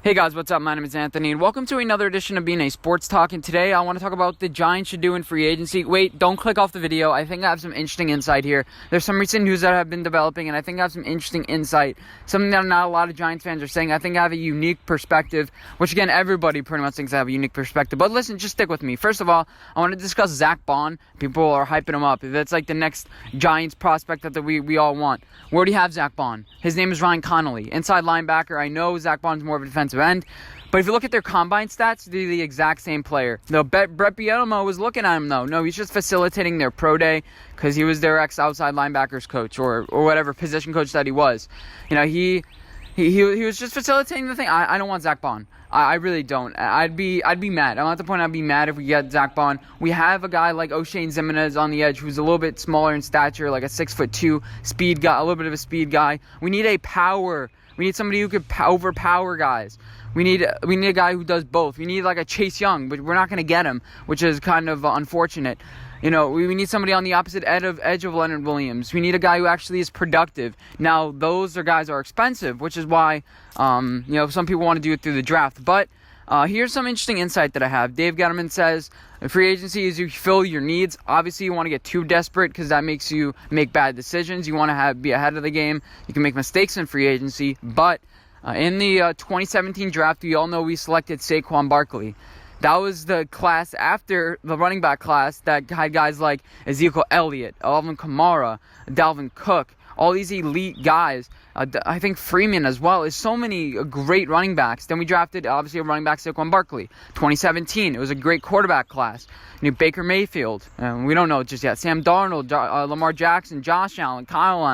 Hey guys, what's up? My name is Anthony, and welcome to another edition of Being a Sports Talk. And today I want to talk about what the Giants should do in free agency. Wait, don't click off the video. I think I have some interesting insight here. There's some recent news that have been developing, and I think I have some interesting insight. Something that not a lot of Giants fans are saying. I think I have a unique perspective, which again, everybody pretty much thinks I have a unique perspective. But listen, just stick with me. First of all, I want to discuss Zach Bond. People are hyping him up. That's like the next Giants prospect that we all want. We already have Zach Bond. His name is Ryan Connolly, inside linebacker. I know Zach Bond's more of a defensive end. But if you look at their combine stats, they're the exact same player. No, Brett Bielema was looking at him, though. No, he's just facilitating their pro day because he was their ex-outside linebackers coach or whatever position coach that he was. You know, he was just facilitating the thing. I don't want Zach Bond. I really don't. I'd be mad. I'm at the point I'd be mad if we get Zach Bond. We have a guy like O'Shane Ximines on the edge who's a little bit smaller in stature, like a 6'2" speed guy, a little bit of a speed guy. We need a power. We need somebody who could overpower guys. We need a guy who does both. We need like a Chase Young, but we're not going to get him, which is kind of unfortunate. You know, we need somebody on the opposite edge of Leonard Williams. We need a guy who actually is productive. Now, those guys are expensive, which is why some people want to do it through the draft. But here's some interesting insight that I have. Dave Gettleman says free agency is you fill your needs. Obviously, you want to get too desperate because that makes you make bad decisions. You want to be ahead of the game. You can make mistakes in free agency, but in the 2017 draft, we all know we selected Saquon Barkley. That was the class after the running back class that had guys like Ezekiel Elliott, Alvin Kamara, Dalvin Cook, all these elite guys. I think Freeman as well. Is so many great running backs. Then we drafted, obviously, a running back, Saquon Barkley. 2017, it was a great quarterback class. Baker Mayfield. We don't know just yet. Sam Darnold, Lamar Jackson, Josh Allen, Kyle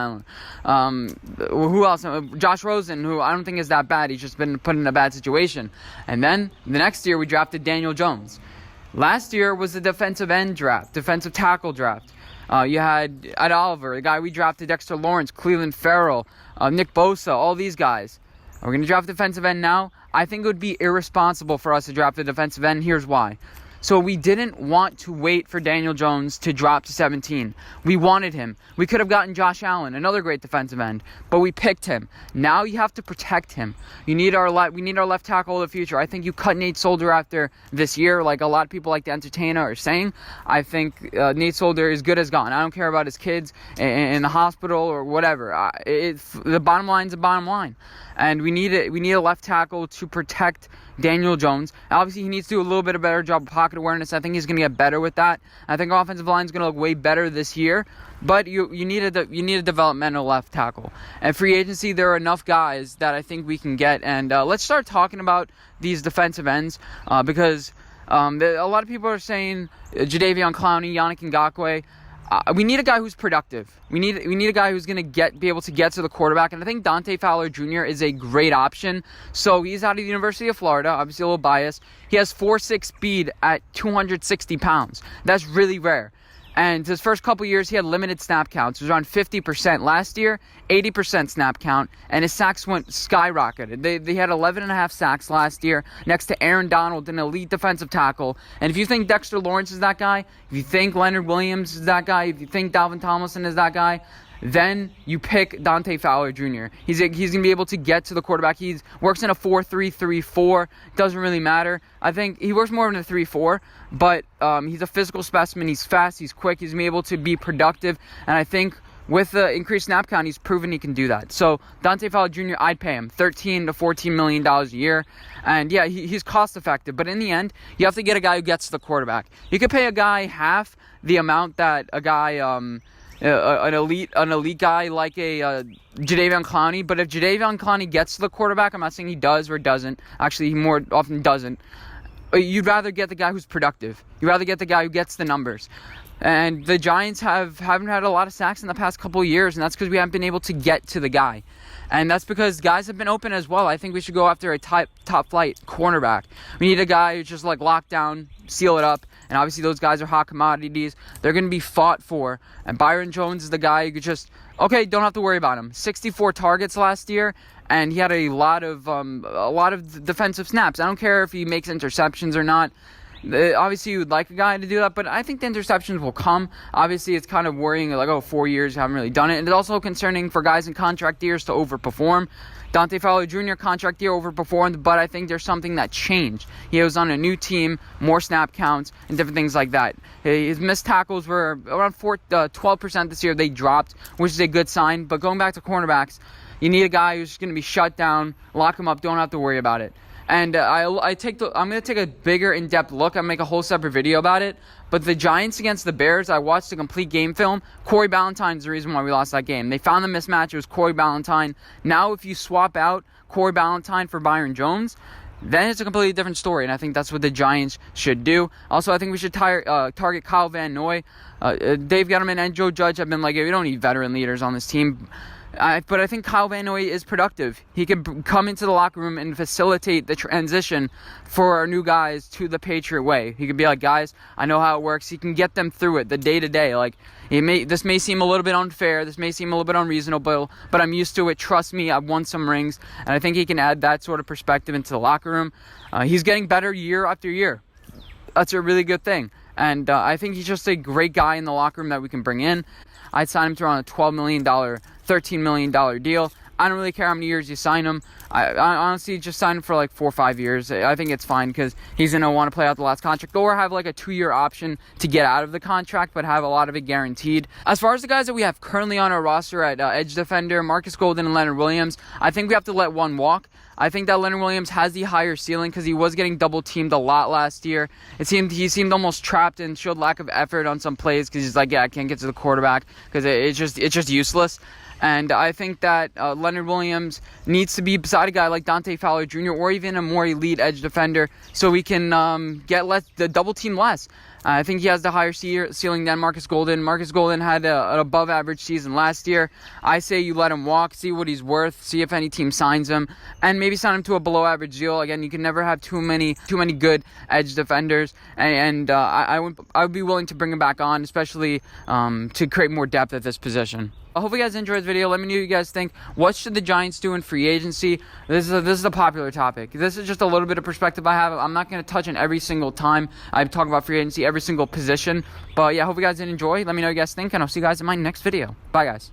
Allen. Who else? Josh Rosen, who I don't think is that bad. He's just been put in a bad situation. And then the next year, we drafted Daniel Jones. Last year was the defensive tackle draft. You had Ed Oliver, the guy we drafted, Dexter Lawrence, Cleveland Farrell, Nick Bosa, all these guys. Are we going to draft defensive end now? I think it would be irresponsible for us to draft a defensive end. Here's why. So we didn't want to wait for Daniel Jones to drop to 17. We wanted him. We could have gotten Josh Allen, another great defensive end, but we picked him. Now you have to protect him. We need our left tackle of the future. I think you cut Nate Solder after this year, like a lot of people like to entertain are saying. I think Nate Solder is good as gone. I don't care about his kids in the hospital or whatever. The bottom line is the bottom line. And we need a left tackle to protect Daniel Jones. Obviously, he needs to do a little bit of a better job of pocket awareness. I think he's going to get better with that. I think our offensive line is going to look way better this year. But you need a developmental left tackle. And free agency, there are enough guys that I think we can get. And let's start talking about these defensive ends because a lot of people are saying Jadeveon Clowney, Yannick Ngakoue. We need a guy who's productive. We need a guy who's going to be able to get to the quarterback. And I think Dante Fowler Jr. is a great option. So he's out of the University of Florida, obviously a little biased. He has 4.6 speed at 260 pounds. That's really rare. And his first couple years, he had limited snap counts. It was around 50% last year, 80% snap count, and his sacks went skyrocketed. They had 11.5 sacks last year next to Aaron Donald, an elite defensive tackle. And if you think Dexter Lawrence is that guy, if you think Leonard Williams is that guy, if you think Dalvin Tomlinson is that guy, then you pick Dante Fowler Jr. He's going to be able to get to the quarterback. He works in a 4-3-3-4. Doesn't really matter. I think he works more in a 3-4, but he's a physical specimen. He's fast. He's quick. He's going to be able to be productive. And I think with the increased snap count, he's proven he can do that. So Dante Fowler Jr., I'd pay him $13 to $14 million a year. And yeah, he's cost effective. But in the end, you have to get a guy who gets to the quarterback. You could pay a guy half the amount that a guy... an elite guy like a Jadeveon Clowney. But if Jadeveon Clowney gets to the quarterback, I'm not saying he does or doesn't. Actually, he more often doesn't. You'd rather get the guy who's productive. You'd rather get the guy who gets the numbers. And the Giants haven't had a lot of sacks in the past couple of years, and that's because we haven't been able to get to the guy. And that's because guys have been open as well. I think we should go after a top flight cornerback. We need a guy who's just like locked down, seal it up. And obviously those guys are hot commodities. They're going to be fought for. And Byron Jones is the guy who could just, don't have to worry about him. 64 targets last year, and he had a lot of defensive snaps. I don't care if he makes interceptions or not. Obviously, you would like a guy to do that, but I think the interceptions will come. Obviously, it's kind of worrying, like, 4 years, you haven't really done it. And it's also concerning for guys in contract years to overperform. Dante Fowler Jr. contract year overperformed, but I think there's something that changed. He was on a new team, more snap counts, and different things like that. His missed tackles were around 12% this year. They dropped, which is a good sign. But going back to cornerbacks, you need a guy who's going to be shut down, lock him up, don't have to worry about it. And I'm going to take a bigger, in-depth look. I'll make a whole separate video about it. But the Giants against the Bears, I watched the complete game film. Corey Ballantyne's the reason why we lost that game. They found the mismatch. It was Corey Ballentine. Now, if you swap out Corey Ballentine for Byron Jones, then it's a completely different story, and I think that's what the Giants should do. Also, I think we should target Kyle Van Noy. Dave Gettleman and Joe Judge have been like, we don't need veteran leaders on this team. But I think Kyle Van Noy is productive. He could come into the locker room and facilitate the transition for our new guys to the Patriot way. He could be like, guys, I know how it works. He can get them through it, the day-to-day. Like, this may seem a little bit unfair. This may seem a little bit unreasonable, but I'm used to it. Trust me, I've won some rings. And I think he can add that sort of perspective into the locker room. He's getting better year after year. That's a really good thing. And I think he's just a great guy in the locker room that we can bring in. I'd sign him to around a $12 million, $13 million deal. I don't really care how many years you sign him. I honestly just sign him for like 4 or 5 years. I think it's fine because he's going to want to play out the last contract or have like a 2-year option to get out of the contract but have a lot of it guaranteed. As far as the guys that we have currently on our roster at edge defender, Marcus Golden and Leonard Williams, I think we have to let one walk. I think that Leonard Williams has the higher ceiling because he was getting double-teamed a lot last year. He seemed almost trapped and showed lack of effort on some plays because he's like, I can't get to the quarterback because it's just useless. And I think that Leonard Williams needs to be beside a guy like Dante Fowler Jr. or even a more elite edge defender so we can get the double team less. I think he has the higher ceiling than Marcus Golden. Marcus Golden had an above-average season last year. I say you let him walk, see what he's worth, see if any team signs him, and maybe sign him to a below-average deal. Again, you can never have too many good edge defenders, and I would be willing to bring him back on, especially to create more depth at this position. I hope you guys enjoyed this video. Let me know what you guys think. What should the Giants do in free agency? This is a popular topic. This is just a little bit of perspective I have. I'm not going to touch on every single time I talk about free agency, every single position. But yeah, I hope you guys did enjoy. Let me know what you guys think, and I'll see you guys in my next video. Bye, guys.